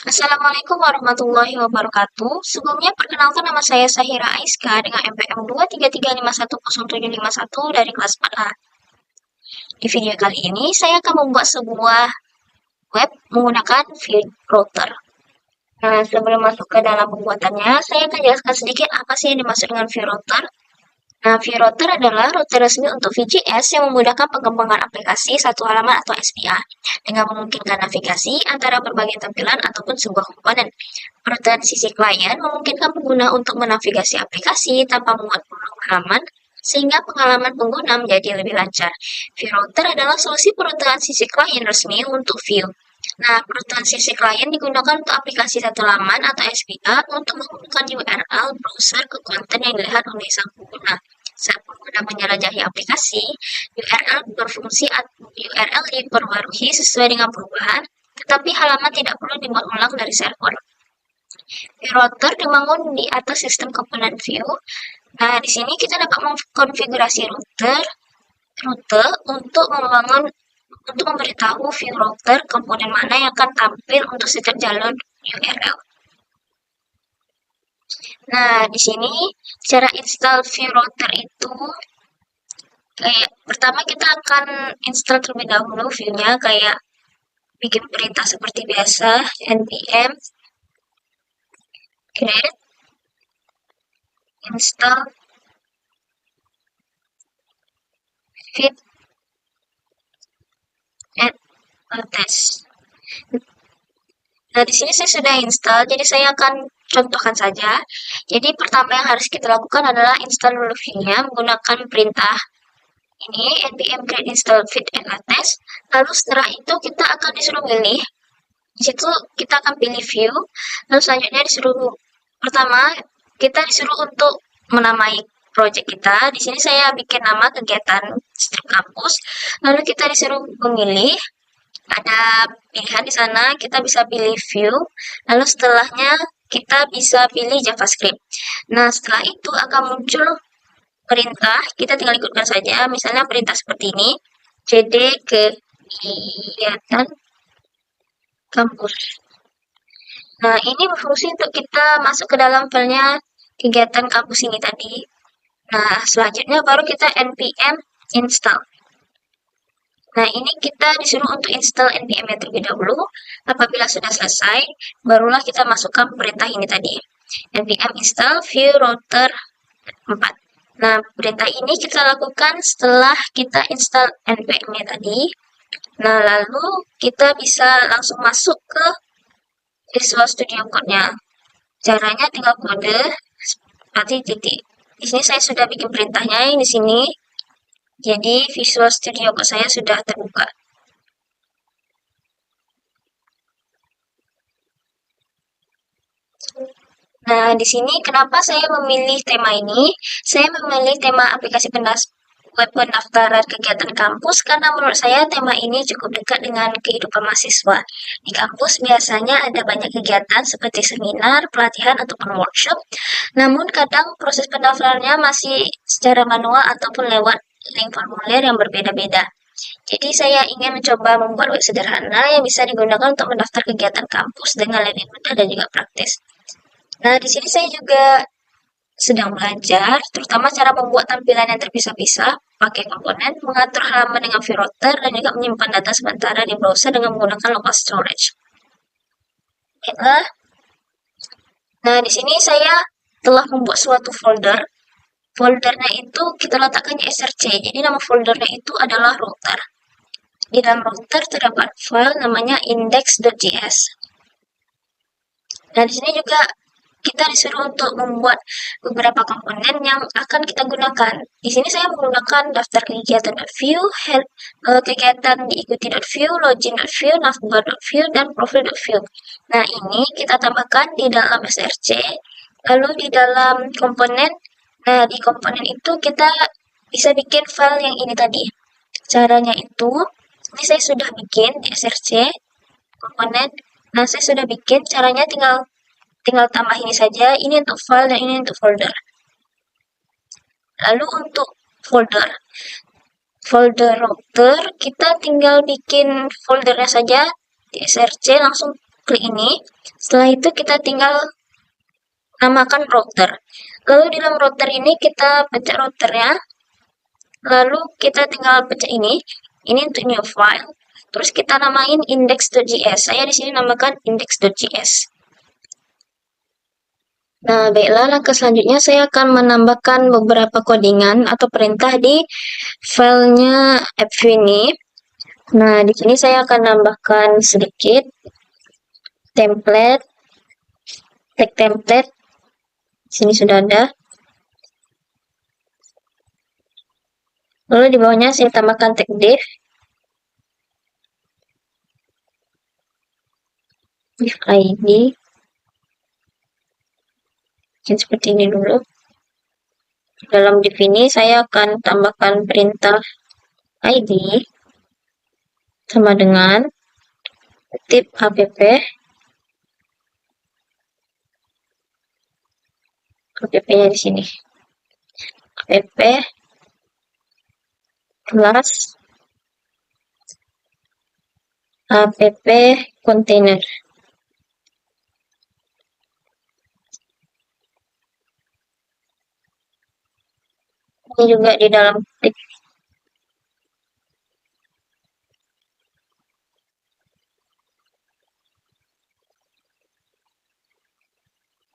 Assalamualaikum warahmatullahi wabarakatuh. Sebelumnya perkenalkan nama saya Sahira Aiska dengan NPM 233510751 dari kelas 4A. Di video kali ini saya akan membuat sebuah web menggunakan view router. Nah, sebelum masuk ke dalam pembuatannya, saya akan jelaskan sedikit apa sih yang dimaksud dengan view router. Nah, view router adalah router resmi untuk VGS yang memudahkan pengembangan aplikasi satu halaman atau SPA dengan memungkinkan navigasi antara berbagai tampilan ataupun sebuah komponen. Router di sisi klien memungkinkan pengguna untuk menavigasi aplikasi tanpa memuat halaman sehingga pengalaman pengguna menjadi lebih lancar. View router adalah solusi peruteran sisi klien resmi untuk view. Nah, peruteran sisi klien digunakan untuk aplikasi satu laman atau SPA untuk menghubungkan URL browser ke konten yang dilihat oleh sang pengguna. Saat pengguna menjelajahi aplikasi, URL diperbarui sesuai dengan perubahan, tetapi halaman tidak perlu dibuat ulang dari server. View router dibangun di atas sistem komponen view. Nah, di sini kita dapat mengkonfigurasi rute untuk memberitahu view router komponen mana yang akan tampil untuk setiap jalur URL. Nah, di sini cara install view router itu pertama kita akan install terlebih dahulu view-nya, kayak bikin perintah seperti biasa, npm create install feed and test. Nah, di sini saya sudah install, jadi saya akan contohkan saja. Jadi pertama yang harus kita lakukan adalah install dulu view-nya menggunakan perintah ini npm create install feed and test. Lalu setelah itu kita akan disuruh pilih. Di situ kita akan pilih view. Lalu selanjutnya pertama kita disuruh untuk menamai project kita. Di sini saya bikin nama kegiatan strip kampus. Lalu kita disuruh memilih. Ada pilihan di sana, kita bisa pilih view, lalu setelahnya kita bisa pilih JavaScript. Nah, setelah itu akan muncul perintah, kita tinggal ikutkan saja, misalnya perintah seperti ini, cd kegiatan kampus. Nah, ini berfungsi untuk kita masuk ke dalam filenya kegiatan kampus ini tadi. Nah, selanjutnya baru kita npm install. Nah, ini kita disuruh untuk install npm terlebih dahulu. Apabila sudah selesai, barulah kita masukkan perintah ini tadi. npm install view router 4. Nah, perintah ini kita lakukan setelah kita install npm-nya tadi. Nah, lalu kita bisa langsung masuk ke Visual Studio Code-nya. Caranya tinggal kode seperti titik. Di sini saya sudah bikin perintahnya yang di sini. Jadi Visual Studio Code saya sudah terbuka. Nah, di sini kenapa saya memilih tema ini? Saya memilih tema aplikasi web pendaftaran kegiatan kampus karena menurut saya tema ini cukup dekat dengan kehidupan mahasiswa. Di kampus biasanya ada banyak kegiatan seperti seminar, pelatihan, ataupun workshop. Namun kadang proses pendaftarannya masih secara manual ataupun lewat link formulir yang berbeda-beda. Jadi saya ingin mencoba membuat web sederhana yang bisa digunakan untuk mendaftar kegiatan kampus dengan lebih mudah dan juga praktis. Nah, di sini saya juga sedang belajar, terutama cara membuat tampilan yang terpisah-pisah, pakai komponen, mengatur halaman dengan view router, dan juga menyimpan data sementara di browser dengan menggunakan local storage. Baiklah. Nah, di sini saya telah membuat suatu folder. Foldernya itu kita letakkan di src, jadi nama foldernya itu adalah router. Di dalam router terdapat file namanya index.js. Nah, di sini juga kita disuruh untuk membuat beberapa komponen yang akan kita gunakan. Di sini saya menggunakan daftar kegiatan.view, kegiatan diikuti.view, login.view, navbar.view, dan profil.view. Nah, ini kita tambahkan di dalam src. Lalu di dalam komponen, nah di komponen itu kita bisa bikin file yang ini tadi. Caranya itu, ini saya sudah bikin di src komponen. Nah, saya sudah bikin, caranya tinggal tambah ini saja, ini untuk file dan ini untuk folder. Lalu untuk folder router, kita tinggal bikin foldernya saja di src, langsung klik ini. Setelah itu kita tinggal namakan router. Lalu di dalam router ini kita pencet routernya. Lalu kita tinggal pencet ini. Ini untuk new file. Terus kita namain index.js. Saya di sini namakan index.js. Nah, baiklah, langkah selanjutnya saya akan menambahkan beberapa codingan atau perintah di filenya app ini. Nah, di sini saya akan nambahkan sedikit template, tag template. Sini sudah ada. Lalu di bawahnya saya tambahkan tag div. Div ID. Jadi seperti ini dulu. Dalam div ini saya akan tambahkan perintah ID sama dengan tip app-nya di sini. App kelas app container. Ini juga di dalam tip.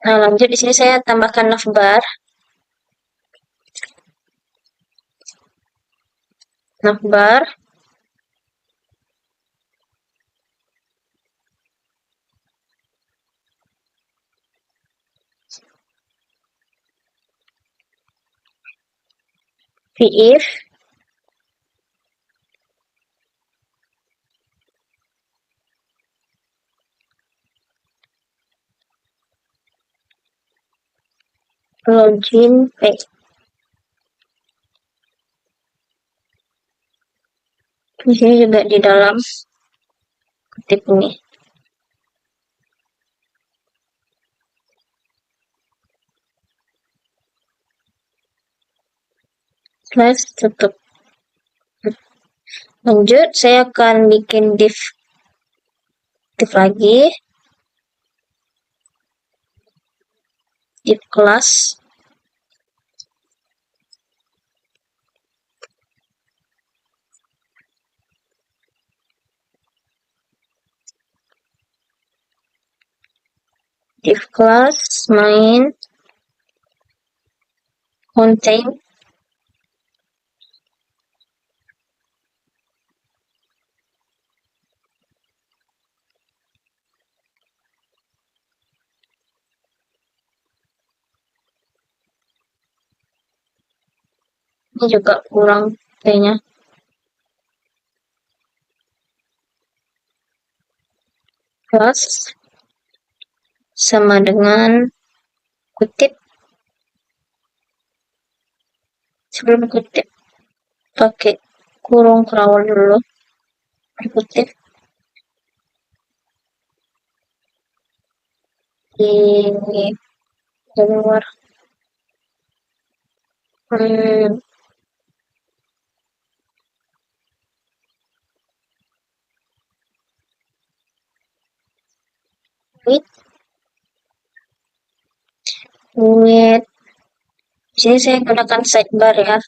Nah, lanjut di sini saya tambahkan navbar. Navbar. If login page. Di sini juga di dalam tip ini. Slash tutup. Lanjut, saya akan bikin div lagi. Div kelas. Div kelas main contain ini juga kurang kayaknya. Plus sama dengan kutip. Sebelum kutip pakai kurung crawl dulu. Kutip di luar. With di sini saya gunakan sidebar ya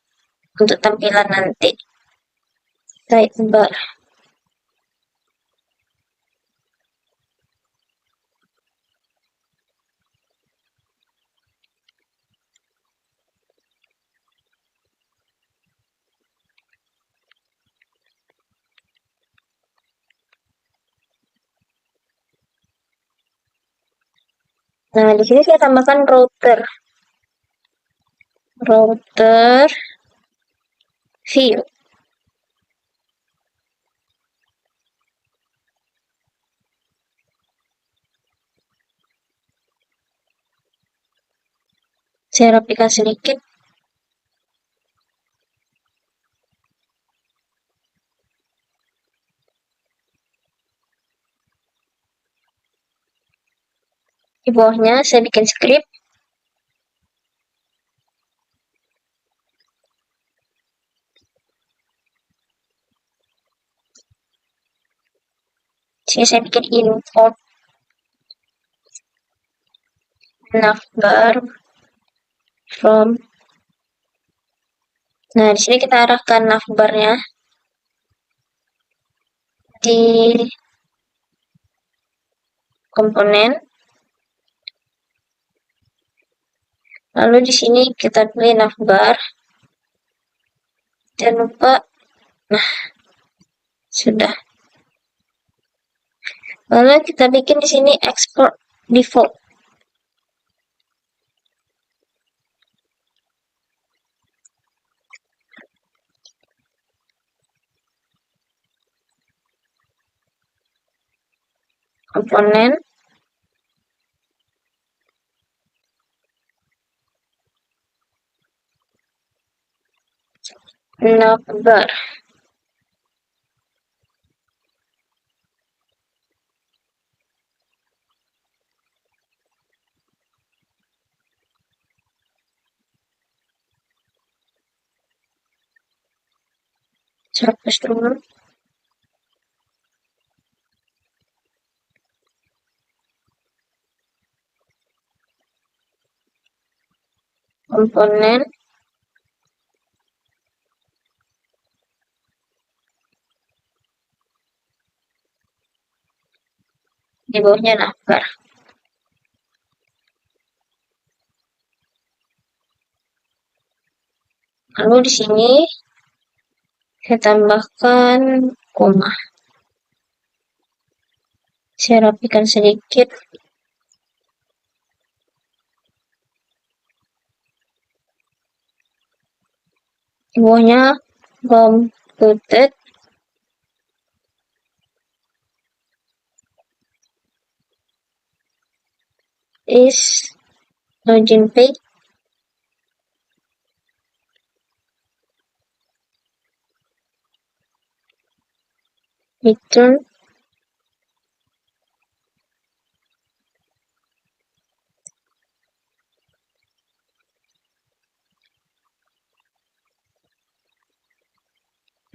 untuk tampilan nanti. Sidebar. Nah, di sini saya tambahkan router. Router view. Saya rapikan sedikit. Di bawahnya saya bikin script. Sini saya bikin import navbar from. Nah, di sini kita arahkan navbarnya di komponen. Lalu di sini kita pilih navbar. Jangan lupa. Nah, sudah. Lalu kita bikin di sini export default. Komponen. Navbar. Hapus dulu. Komponen. Di bawahnya navbar. Lalu di sini saya tambahkan koma. Saya rapikan sedikit. Di bawahnya computed is login page. Return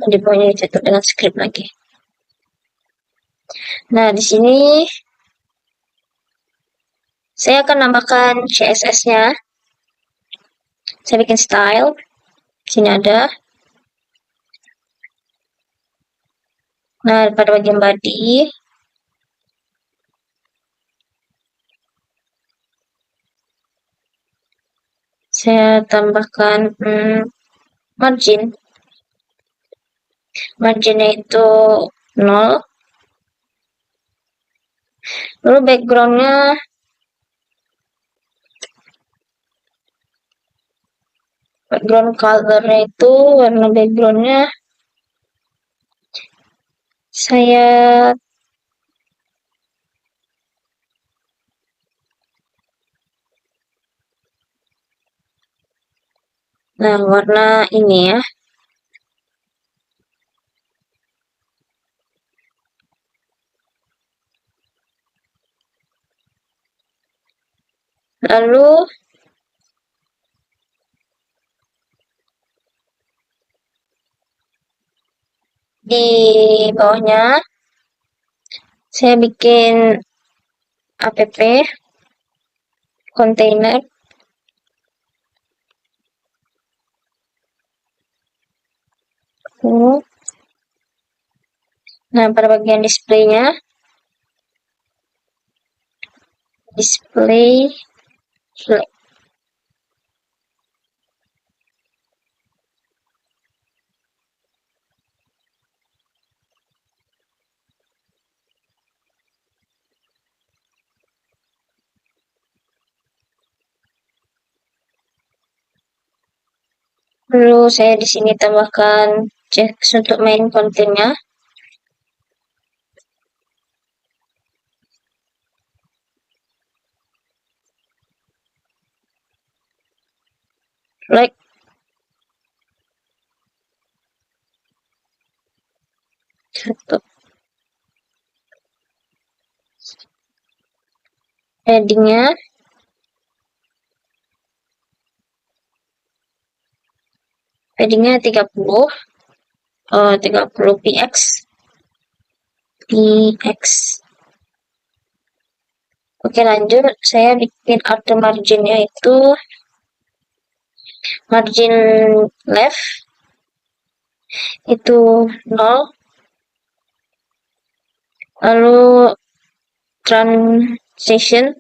di bawahnya dicatat dengan script lagi. Nah, di sini saya akan nambahkan CSS-nya. Saya bikin style. Di sini ada. Nah, pada bagian body saya tambahkan margin. Marginnya itu 0. Lalu background colornya itu warna backgroundnya saya warna ini ya. Lalu di bawahnya saya bikin app container. Nah, pada bagian displaynya display flag. Lalu saya di sini tambahkan checks untuk main kontennya. Like. Satu. Headingnya. Headingnya 30 px. Oke, lanjut. Saya bikin outer marginnya itu margin left itu 0, lalu transition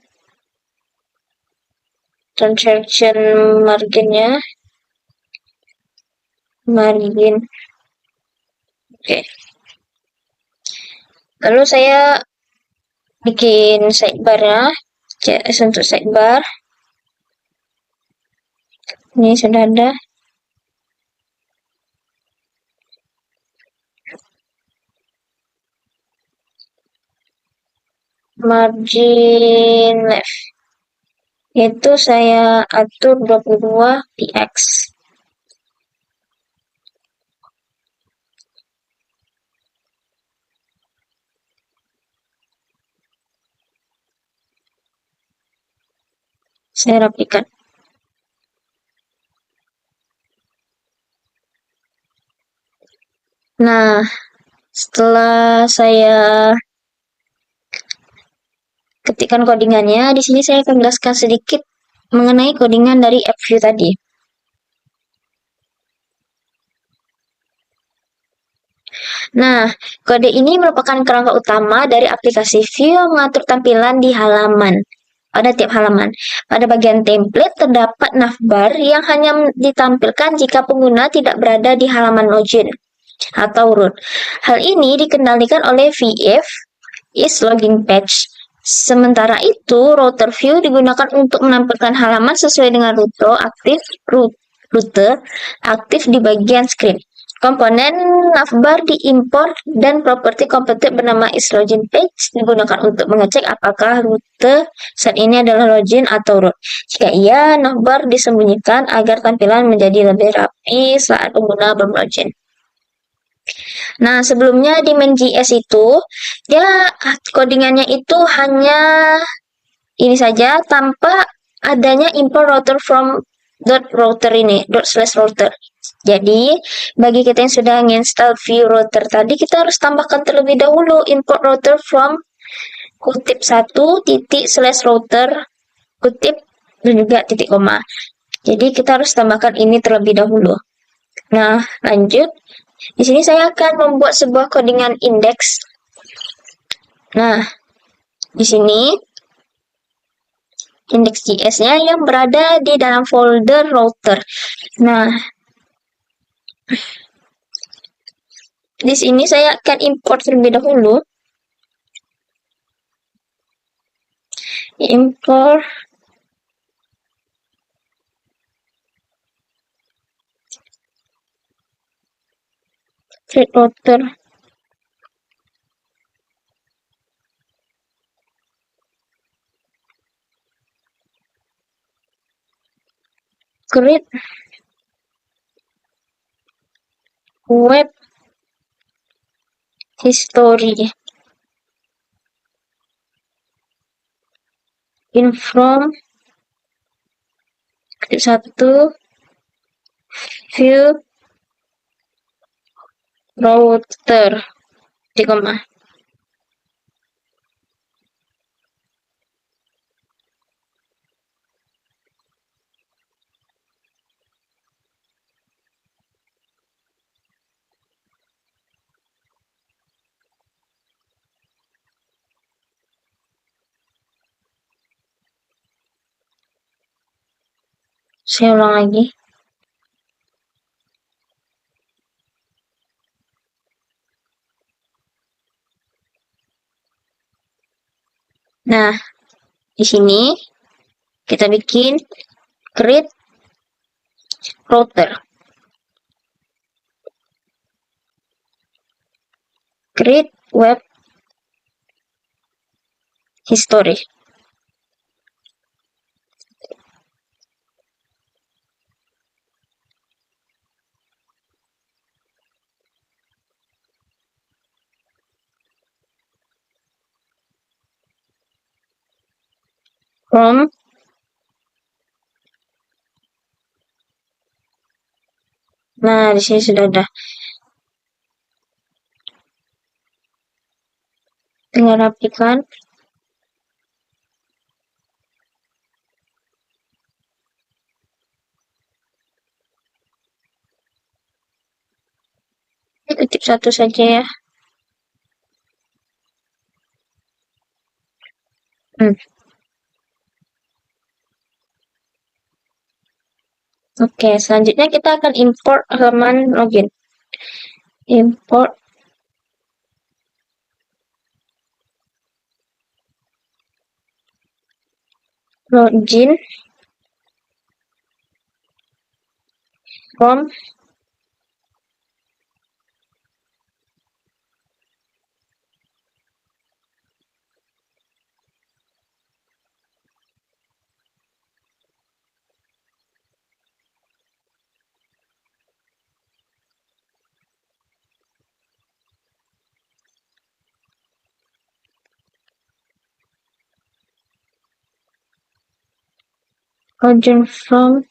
marginnya margin. Oke. Lalu saya bikin sidebar ya. CS untuk sidebar. Ini sudah ada. Margin left. Itu saya atur 22 px. Saya rapikan. Nah, setelah saya ketikkan codingannya, di sini saya akan jelaskan sedikit mengenai codingan dari AppView tadi. Nah, kode ini merupakan kerangka utama dari aplikasi View yang mengatur tampilan di halaman. Pada tiap halaman. Pada bagian template terdapat navbar yang hanya ditampilkan jika pengguna tidak berada di halaman login atau root. Hal ini dikendalikan oleh VF is logging page. Sementara itu, router view digunakan untuk menampilkan halaman sesuai dengan rute aktif di bagian script. Komponen navbar diimpor dan properti komputer bernama isLoginPage digunakan untuk mengecek apakah rute saat ini adalah login atau root. Jika iya, navbar disembunyikan agar tampilan menjadi lebih rapi saat pengguna berlogin. Nah, sebelumnya di main.js itu, dia codingannya itu hanya ini saja tanpa adanya import router from .router ini, ./router. Jadi, bagi kita yang sudah menginstal view router tadi, kita harus tambahkan terlebih dahulu import router from kutip 1 titik/router kutip dan juga titik koma. Jadi, kita harus tambahkan ini terlebih dahulu. Nah, lanjut. Di sini saya akan membuat sebuah codingan index. Nah, di sini index.js-nya yang berada di dalam folder router. Nah, di sini saya akan import terlebih dahulu. Import create router. Create web history in from klik 1 view router di koma. Saya ulang lagi. Nah, di sini kita bikin create router. Create web history. From Nah, di sini sudah ada. Tinggal rapikan. Kutip satu saja ya. Oke, selanjutnya kita akan import halaman login. Import login from login from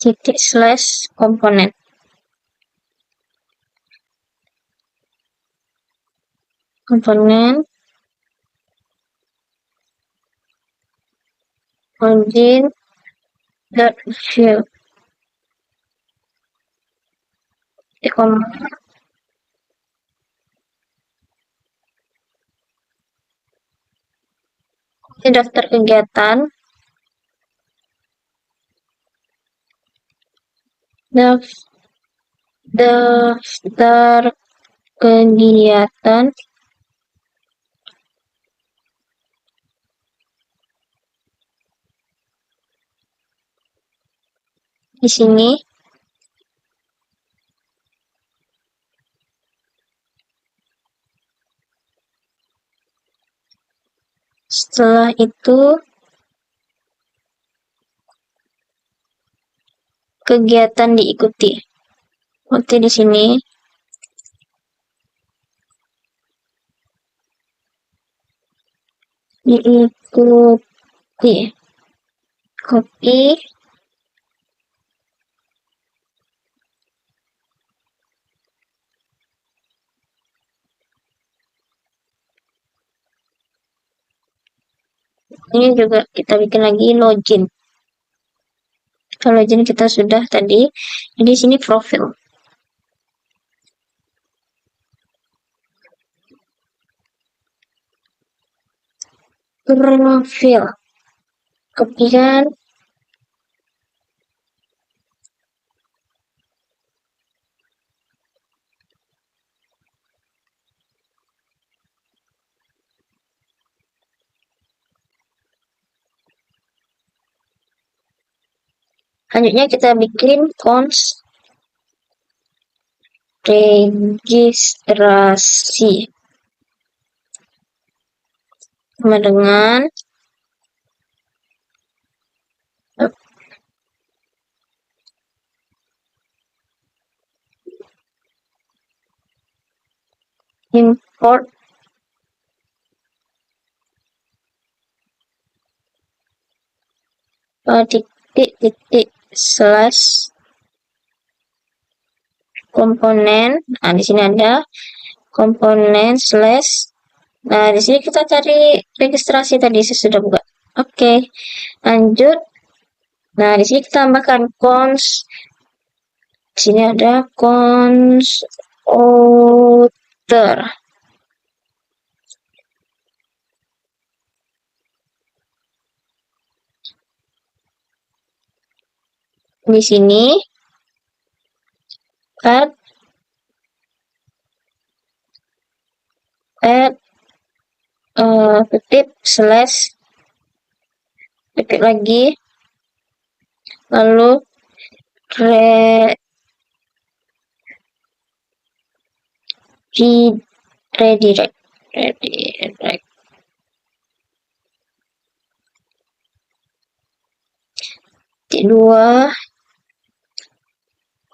titik slash komponen. Komponen login dot view ini daftar kegiatan, daftar kegiatan di sini. Setelah itu kegiatan diikuti. Seperti di sini. Diikuti. Copy. Ini juga kita bikin lagi login. Kalau login kita sudah tadi. Jadi di sini profil. Profil. Kemudian selanjutnya kita bikin registrasi sama dengan import titik slash komponen. Nah, di sini ada komponen slash. Nah, di sini kita cari registrasi tadi saya sudah buka. Oke, lanjut. Nah, di sini kita tambahkan di sini ada author. Di sini add kutip slash kutip lagi, lalu redirect dua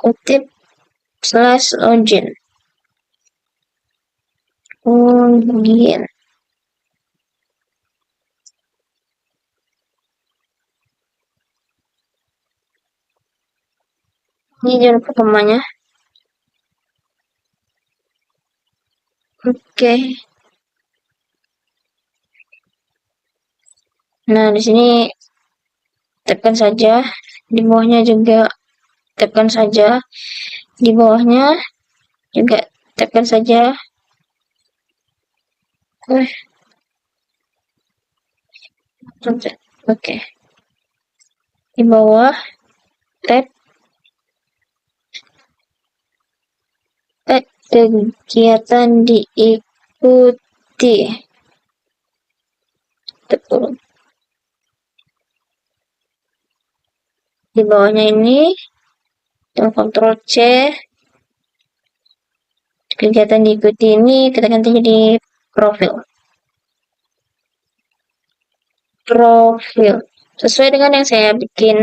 kutip slash login. Login. Ini jangan lupa komanya. Oke. Nah, di sini tekan saja, di bawahnya juga tekan saja, di bawahnya juga tekan saja. Oke. Di bawah tab kegiatan diikuti. Betul. Di bawahnya ini Ctrl C, kegiatan diikuti ini kita ganti jadi profil sesuai dengan yang saya bikin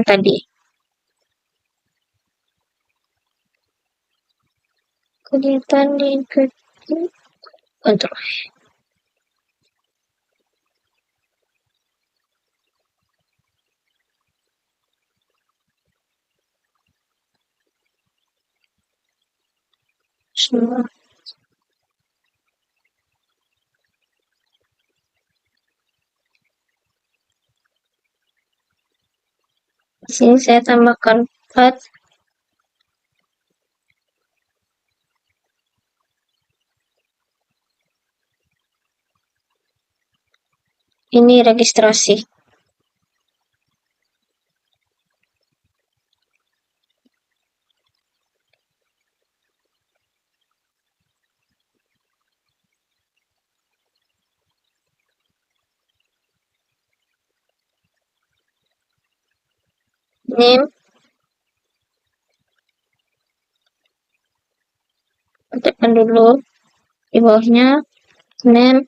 tadi. Kegiatan diikuti kontrol. Semua. Di sini saya tambahkan 4. Ini registrasi. Name. Tekan dulu di bawahnya name.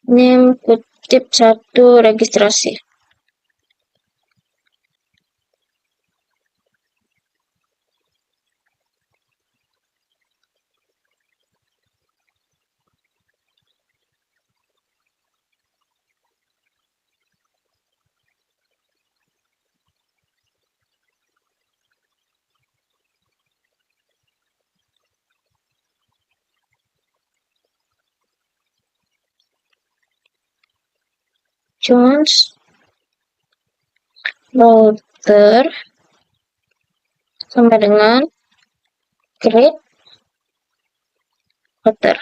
Name kutip 1 registrasi. Jones router sama dengan create router.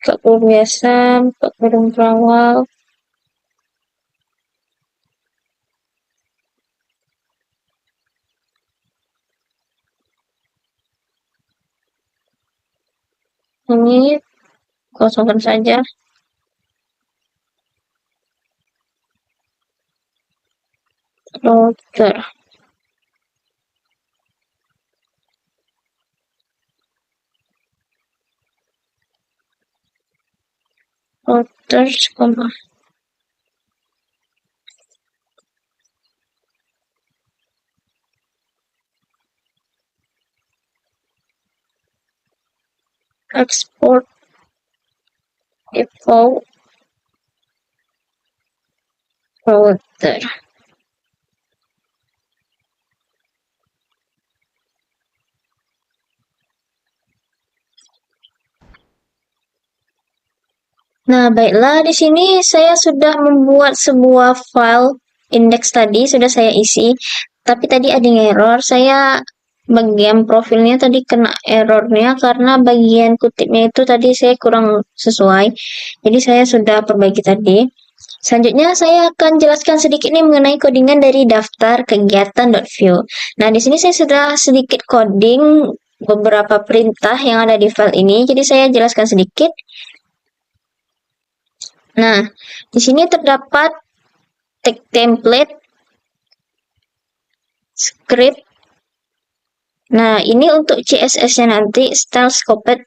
Buka kurung biasa, buka kurung berawal. Ini kosongkan saja. Router. Routers, export default router. Nah, baiklah, di sini saya sudah membuat sebuah file index tadi, sudah saya isi. Tapi tadi ada error, saya bagian profilnya tadi kena errornya karena bagian kutipnya itu tadi saya kurang sesuai. Jadi saya sudah perbaiki tadi. Selanjutnya saya akan jelaskan sedikit nih mengenai codingan dari daftar kegiatan.view. Nah, di sini saya sudah sedikit coding beberapa perintah yang ada di file ini. Jadi saya jelaskan sedikit. Nah, di sini terdapat tag template, script. Nah, ini untuk CSS-nya nanti style scope.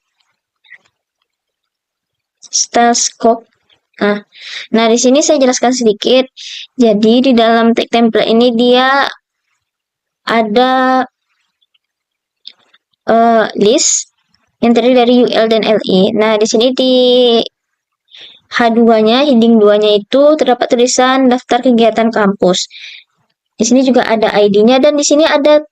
Nah, di sini saya jelaskan sedikit. Jadi di dalam tag template ini dia ada list yang terdiri dari UL dan LE. Nah, di sini di H2-nya, heading 2-nya itu terdapat tulisan daftar kegiatan kampus. Di sini juga ada ID-nya dan di sini ada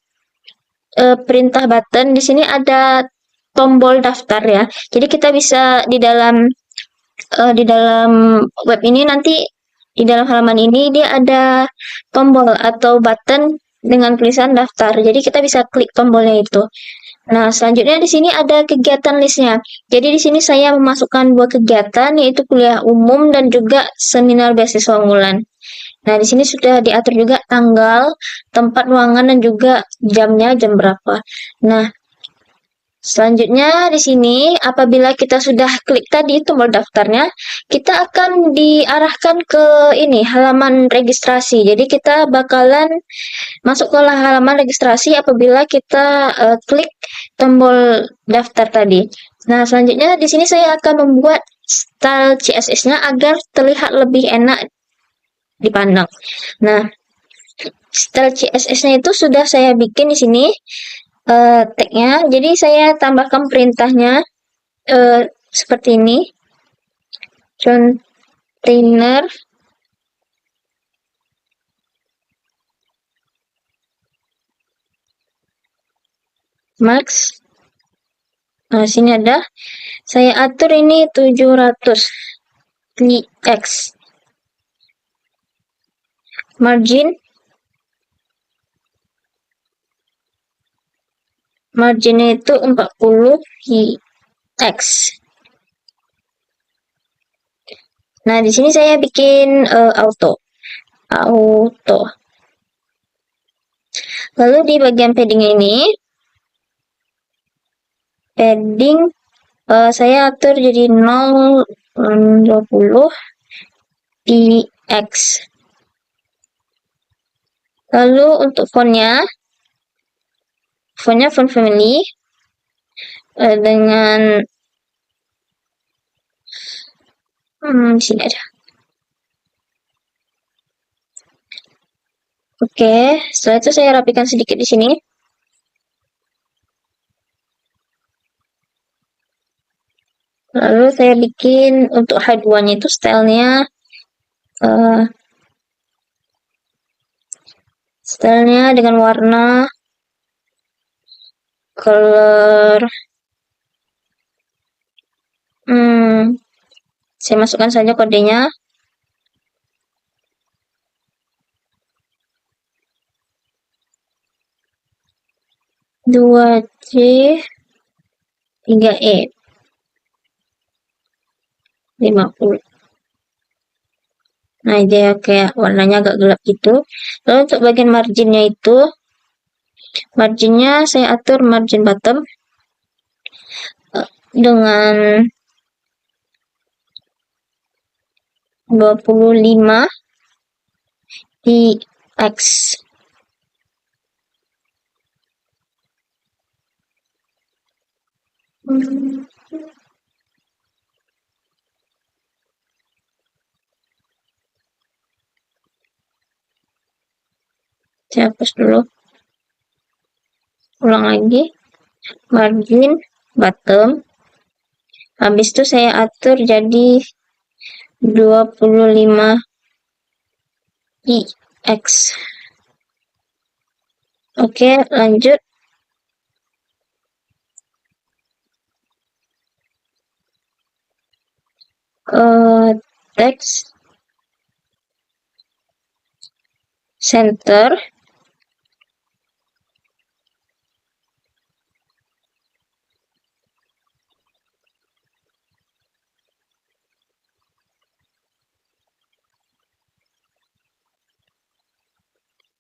perintah button. Di sini ada tombol daftar ya. Jadi kita bisa di dalam web ini nanti di dalam halaman ini dia ada tombol atau button dengan tulisan daftar. Jadi kita bisa klik tombolnya itu. Nah, selanjutnya di sini ada kegiatan listnya. Jadi di sini saya memasukkan dua kegiatan yaitu kuliah umum dan juga seminar beasiswa unggulan. Nah, di sini sudah diatur juga tanggal, tempat ruangan dan juga jamnya jam berapa. Nah, selanjutnya di sini apabila kita sudah klik tadi tombol daftarnya, kita akan diarahkan ke ini halaman registrasi. Jadi kita bakalan masuk ke halaman registrasi apabila kita klik tombol daftar tadi. Nah, selanjutnya di sini saya akan membuat style CSS-nya agar terlihat lebih enak dipandang. Nah, style CSS-nya itu sudah saya bikin di sini tag-nya. Jadi saya tambahkan perintahnya seperti ini. Container max. Nah, sini ada. Saya atur ini 700 px. Marginnya itu 40 px. Nah, di sini saya bikin auto. Lalu di bagian padding ini, padding saya atur jadi 0,20 px. Lalu untuk fontnya font family dengan di sini ada. Oke, setelah itu saya rapikan sedikit di sini. Lalu saya bikin untuk H2-nya itu stylenya dengan warna color saya masukkan saja kodenya. Dua C 3E 50. Nah, dia kayak warnanya agak gelap gitu. Lalu untuk bagian marginnya saya atur margin bottom dengan 25 px. Saya hapus dulu. Ulang lagi. Margin bottom. Habis itu saya atur jadi 25 px. Oke, lanjut. Text center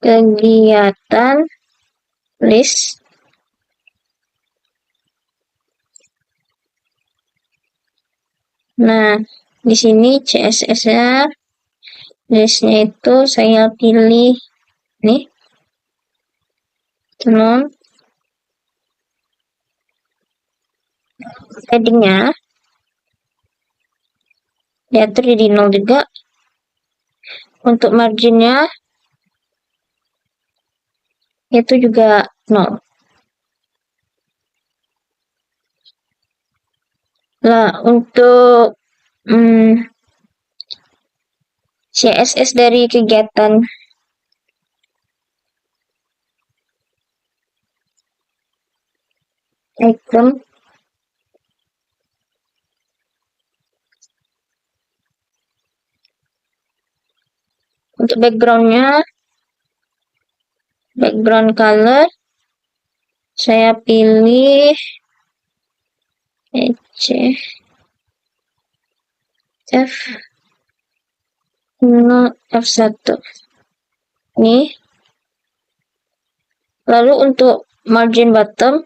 kegiatan list. Nah, di sini CSS-nya listnya itu saya pilih nih teman paddingnya diatur jadi 0 juga. Untuk marginnya itu juga 0. Nah, untuk CSS dari kegiatan item. Untuk backgroundnya, background color, saya pilih EC F1 ini. Lalu untuk margin bottom,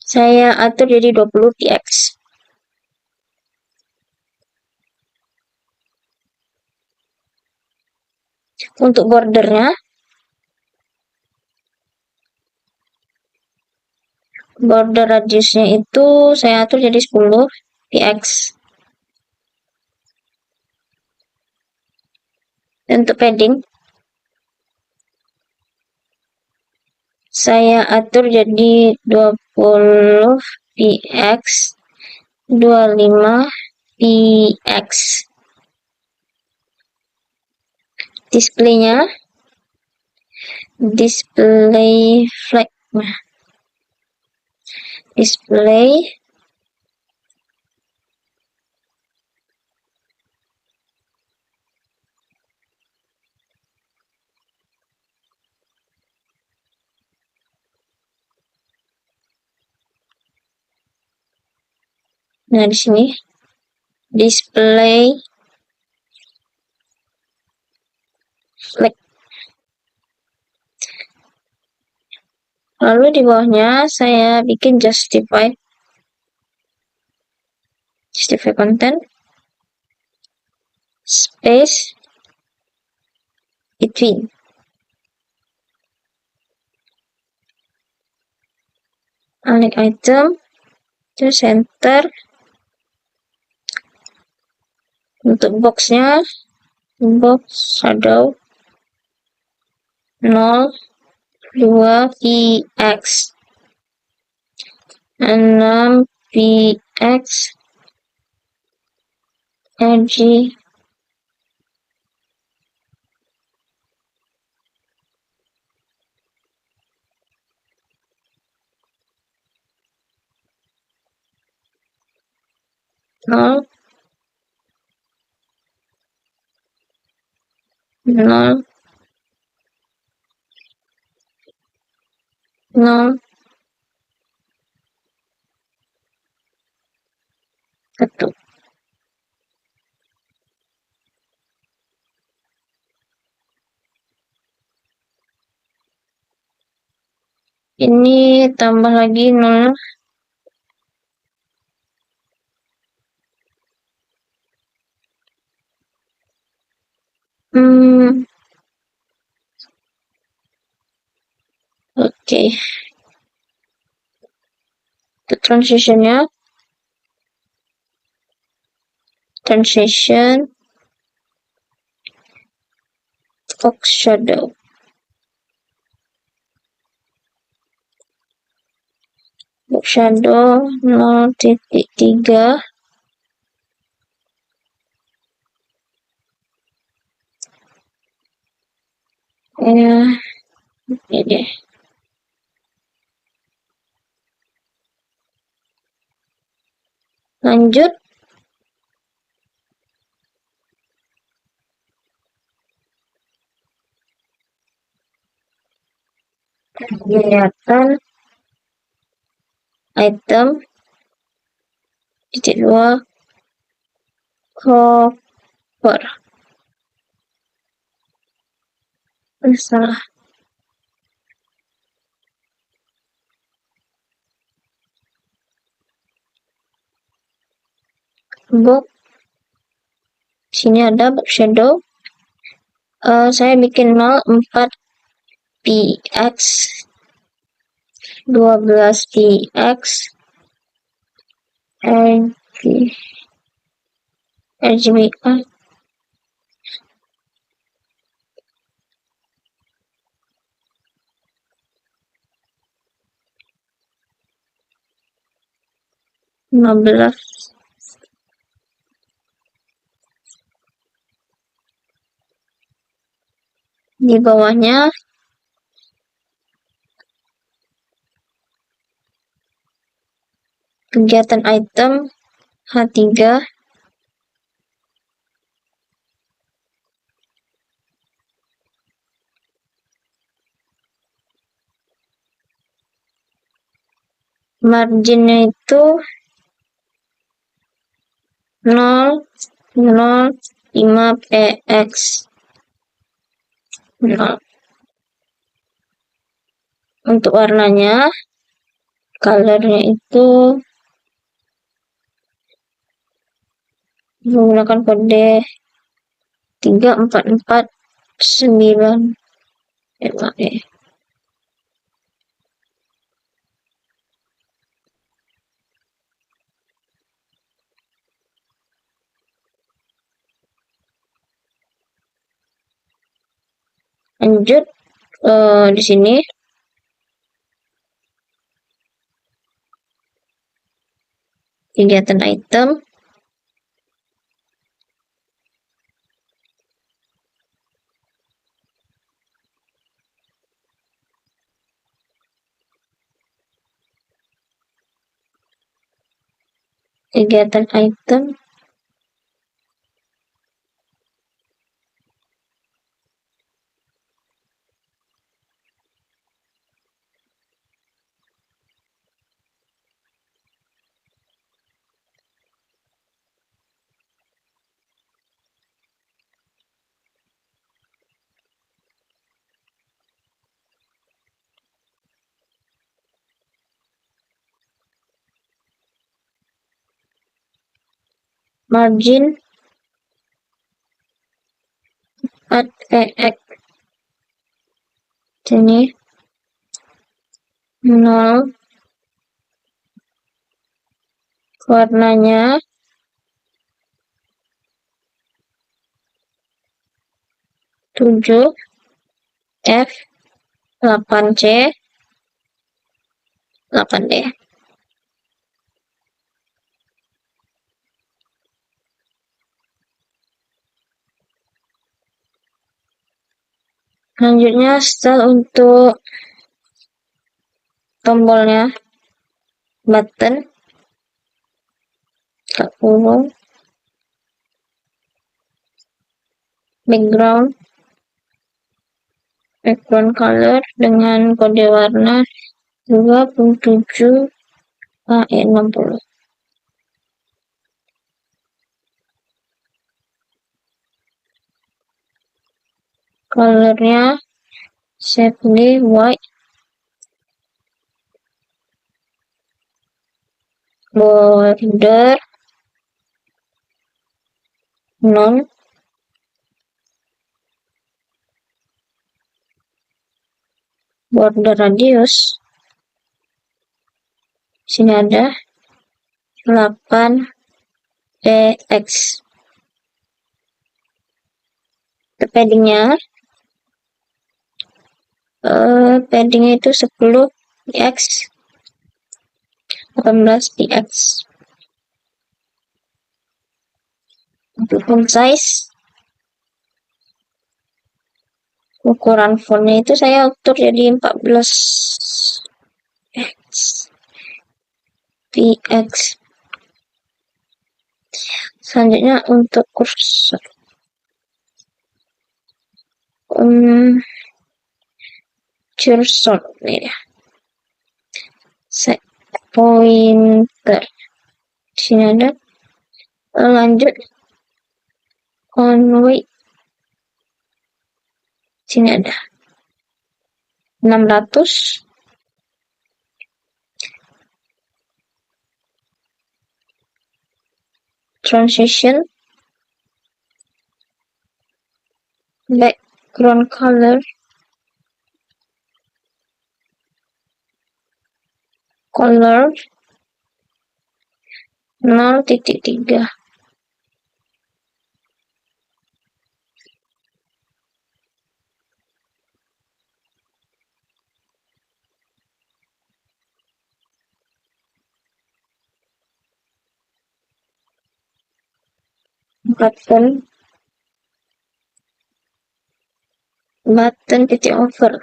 saya atur jadi 20 px. Untuk bordernya, border radiusnya itu saya atur jadi 10 px. Untuk padding, saya atur jadi 20 px, 25 px. Displaynya, display flag, display nah di sini display flag. Lalu di bawahnya saya bikin justify content space between. Align item to center. Untuk boxnya, box shadow 0,2 px, 6 px, rg nol 1. Ini tambah lagi 0. Oke. Untuk transitionnya, transition box shadow box shadow 0,3. Ya, ini deh. Lanjut. Kelihatan item titik 2 cover. Salah. Box. Sini ada box shadow. Saya bikin 0,4 px, 12 px, RGBA, belas. Di bawahnya kegiatan item H3, marginnya itu 0,05 px 0. Untuk warnanya, colornya itu menggunakan kode 3449 MAE. Lanjut di sini kegiatan item, kegiatan item, margin 4 px sini 0, warnanya tujuh F 8C 8D. Selanjutnya style untuk tombolnya, button 40, background color dengan kode warna 27 AE60. Colornya safely white, border non, border radius sini ada 8 px. Paddingnya paddingnya itu 10 px 18 px. Untuk font size, ukuran fontnya itu saya atur jadi 14 px. Selanjutnya untuk kursor, cursor nih ya, set pointer di sini ada. Lanjut conway, sini ada 600. Transition, background color, color 0.3. Button button titik over,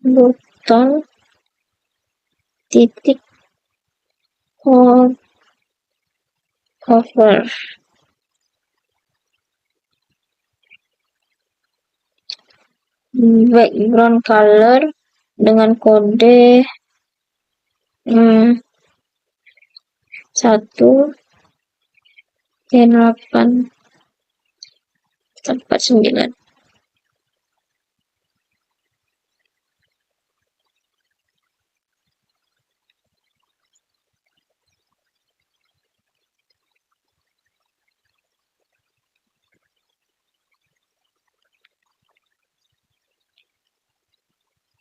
button titik over, background color dengan kode 1.849.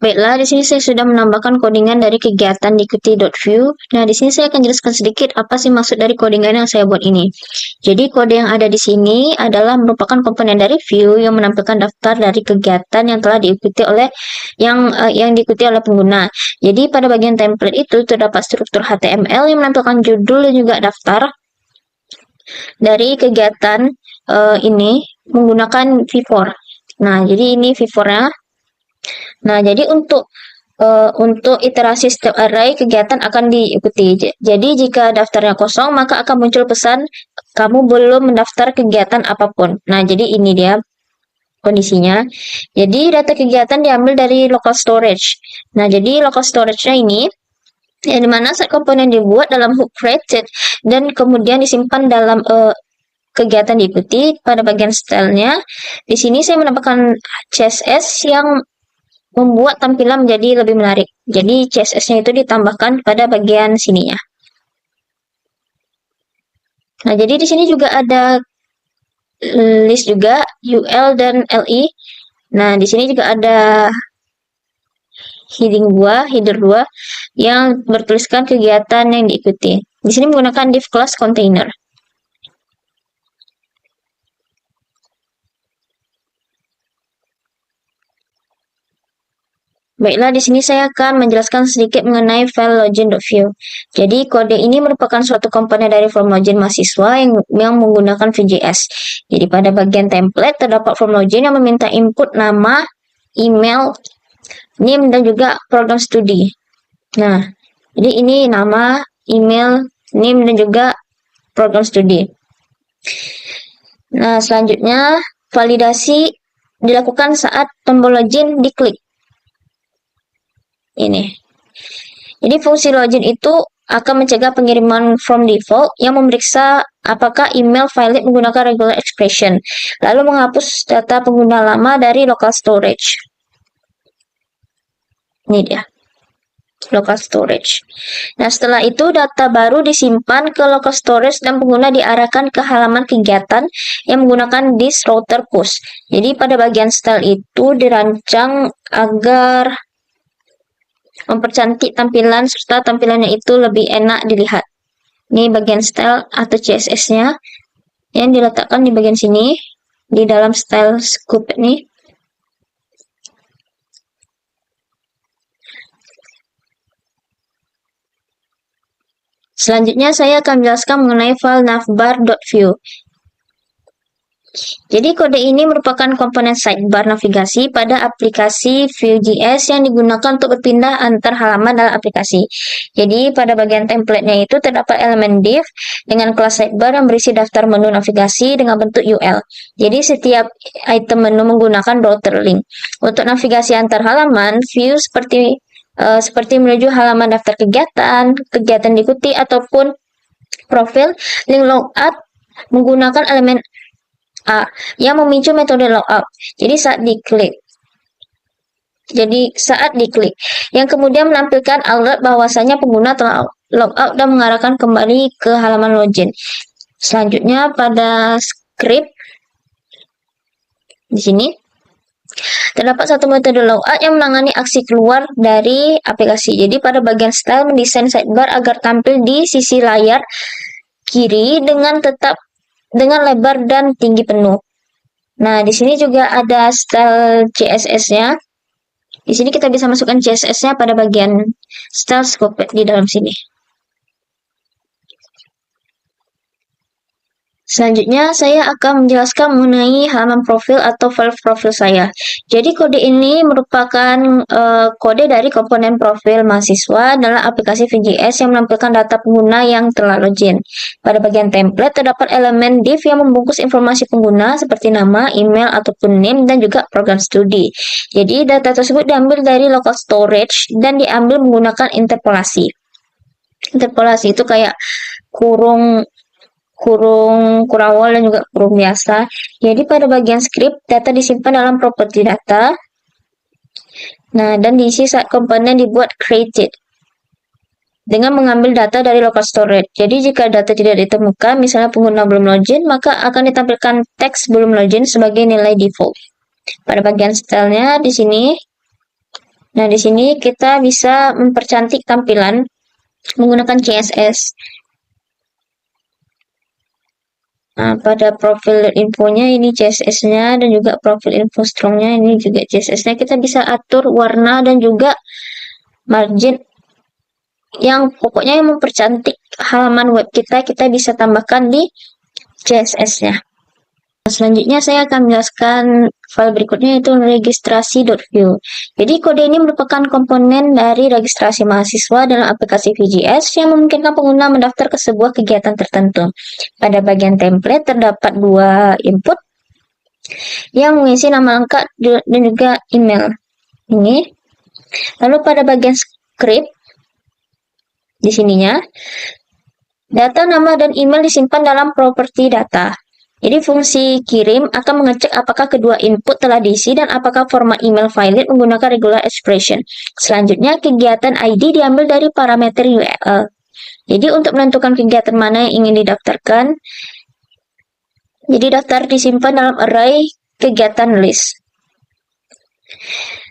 Baiklah, di sini saya sudah menambahkan codingan dari kegiatan diikuti.view. Nah, di sini saya akan jelaskan sedikit apa sih maksud dari codingan yang saya buat ini. Jadi, kode yang ada di sini adalah merupakan komponen dari view yang menampilkan daftar dari kegiatan yang telah diikuti oleh yang diikuti oleh pengguna. Jadi, pada bagian template itu terdapat struktur HTML yang menampilkan judul dan juga daftar dari kegiatan ini menggunakan v-for. Nah, jadi ini v-for-nya. Nah, jadi untuk iterasi setiap array kegiatan akan diikuti. Jadi jika daftarnya kosong, maka akan muncul pesan kamu belum mendaftar kegiatan apapun. Nah, jadi ini dia kondisinya. Jadi data kegiatan diambil dari local storage. Nah, jadi local storage-nya ini yang dimana set komponen dibuat dalam hook created dan kemudian disimpan dalam kegiatan diikuti. Pada bagian style-nya, di sini saya menambahkan CSS yang membuat tampilan menjadi lebih menarik. Jadi CSS-nya itu ditambahkan pada bagian sininya. Nah, jadi di sini juga ada list juga UL dan LI. Nah, di sini juga ada header 2 yang bertuliskan kegiatan yang diikuti. Di sini menggunakan div class container. Baiklah, di sini saya akan menjelaskan sedikit mengenai file login.view. Jadi, kode ini merupakan suatu komponen dari form login mahasiswa yang menggunakan Vue.js. Jadi, pada bagian template terdapat form login yang meminta input nama, email, name, dan juga program studi. Nah, jadi ini nama, email, name, dan juga program studi. Nah, selanjutnya validasi dilakukan saat tombol login diklik. Ini. Jadi fungsi login itu akan mencegah pengiriman from default yang memeriksa apakah email valid menggunakan regular expression, lalu menghapus data pengguna lama dari local storage. Ini dia, local storage. Nah, setelah itu data baru disimpan ke local storage dan pengguna diarahkan ke halaman kegiatan yang menggunakan this router post. Jadi pada bagian style itu dirancang agar mempercantik tampilan serta tampilannya itu lebih enak dilihat. Ini bagian style atau CSS-nya yang diletakkan di bagian sini di dalam style scope ini. Selanjutnya saya akan menjelaskan mengenai file navbar.view. Jadi kode ini merupakan komponen sidebar navigasi pada aplikasi Vue.js yang digunakan untuk berpindah antar halaman dalam aplikasi. Jadi pada bagian template-nya itu terdapat elemen div dengan kelas sidebar yang berisi daftar menu navigasi dengan bentuk UL. Jadi setiap item menu menggunakan router link. Untuk navigasi antar halaman, Vue seperti menuju halaman daftar kegiatan, kegiatan diikuti, ataupun profil, link logout menggunakan elemen A yang memicu metode logout. Jadi saat diklik, yang kemudian menampilkan alert bahwasanya pengguna telah logout dan mengarahkan kembali ke halaman login. Selanjutnya pada script di sini terdapat satu metode logout yang menangani aksi keluar dari aplikasi. Jadi pada bagian style mendesain sidebar agar tampil di sisi layar kiri dengan lebar dan tinggi penuh. Nah, di sini juga ada style CSS-nya. Di sini kita bisa masukkan CSS-nya pada bagian style scope di dalam sini. Selanjutnya, saya akan menjelaskan mengenai halaman profil atau file profil saya. Jadi, kode ini merupakan kode dari komponen profil mahasiswa dalam aplikasi VGS yang menampilkan data pengguna yang telah login. Pada bagian template, terdapat elemen div yang membungkus informasi pengguna seperti nama, email, ataupun name, dan juga program studi. Jadi, data tersebut diambil dari local storage dan diambil menggunakan interpolasi. Interpolasi itu kayak kurung kurung kurawal dan juga kurung biasa. Jadi pada bagian script, data disimpan dalam properti data. Nah, dan diisi saat komponen dibuat created dengan mengambil data dari local storage. Jadi jika data tidak ditemukan, misalnya pengguna belum login, maka akan ditampilkan teks belum login sebagai nilai default. Pada bagian stylenya di sini. Nah, di sini kita bisa mempercantik tampilan menggunakan CSS. Nah, pada profil infonya ini CSS-nya dan juga profil info strong-nya ini juga CSS-nya. Kita bisa atur warna dan juga margin yang pokoknya yang mempercantik halaman web kita bisa tambahkan di CSS-nya. Selanjutnya saya akan menjelaskan file berikutnya yaitu registrasi.view. Jadi kode ini merupakan komponen dari registrasi mahasiswa dalam aplikasi VGS yang memungkinkan pengguna mendaftar ke sebuah kegiatan tertentu. Pada bagian template terdapat dua input yang mengisi nama lengkap dan juga email. Ini. Lalu pada bagian script di sininya data nama dan email disimpan dalam properti data. Jadi fungsi kirim akan mengecek apakah kedua input telah diisi dan apakah format email valid menggunakan regular expression. Selanjutnya, kegiatan ID diambil dari parameter URL. Jadi untuk menentukan kegiatan mana yang ingin didaftarkan, jadi daftar disimpan dalam array kegiatan list.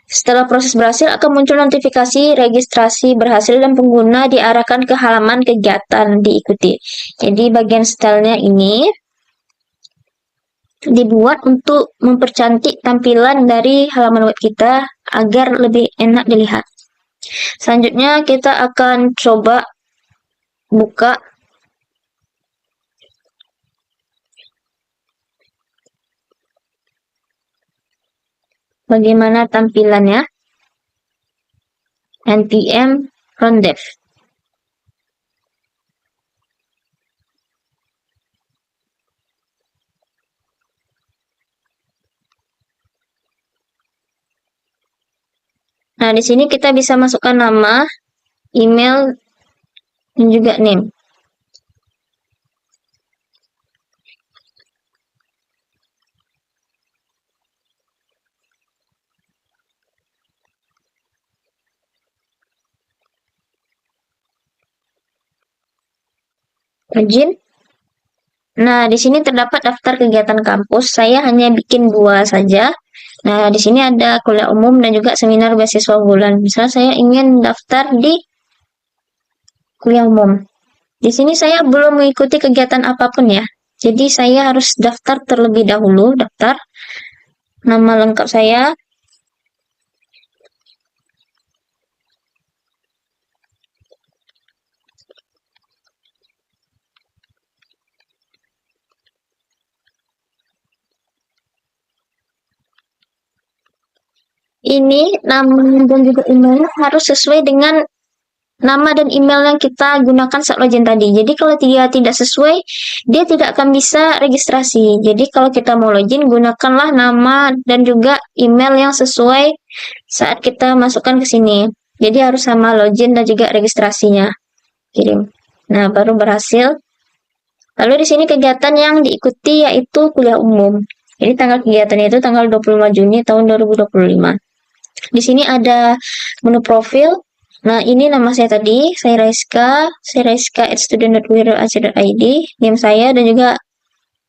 Setelah proses berhasil, akan muncul notifikasi registrasi berhasil dan pengguna diarahkan ke halaman kegiatan diikuti. Jadi bagian stylenya ini dibuat untuk mempercantik tampilan dari halaman web kita agar lebih enak dilihat. Selanjutnya kita akan coba buka bagaimana tampilannya. npm run dev. Nah, di sini kita bisa masukkan nama, email, dan juga name. Login. Nah, di sini terdapat daftar kegiatan kampus. Saya hanya bikin 2 saja. Nah, di sini ada kuliah umum dan juga seminar beasiswa bulan. Misalnya saya ingin daftar di kuliah umum. Di sini saya belum mengikuti kegiatan apapun ya. Jadi saya harus daftar terlebih dahulu, daftar nama lengkap saya. Ini nama dan juga email harus sesuai dengan nama dan email yang kita gunakan saat login tadi. Jadi kalau dia tidak sesuai, dia tidak akan bisa registrasi. Jadi kalau kita mau login, gunakanlah nama dan juga email yang sesuai saat kita masukkan ke sini. Jadi harus sama login dan juga registrasinya. Kirim. Nah, baru berhasil. Lalu di sini kegiatan yang diikuti yaitu kuliah umum. Jadi tanggal kegiatan itu tanggal 25 Juni tahun 2025. Di sini ada menu profil. Nah, ini nama saya tadi, saya Raiska @student.wiro.ac.id, name saya dan juga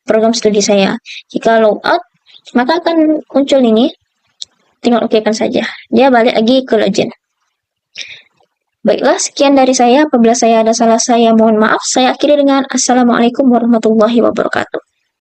program studi saya. Jika logout, maka akan muncul ini. Tinggal oke-kan saja. Dia balik lagi ke login. Baiklah, sekian dari saya. Apabila saya ada salah, saya mohon maaf. Saya akhiri dengan Assalamualaikum warahmatullahi wabarakatuh.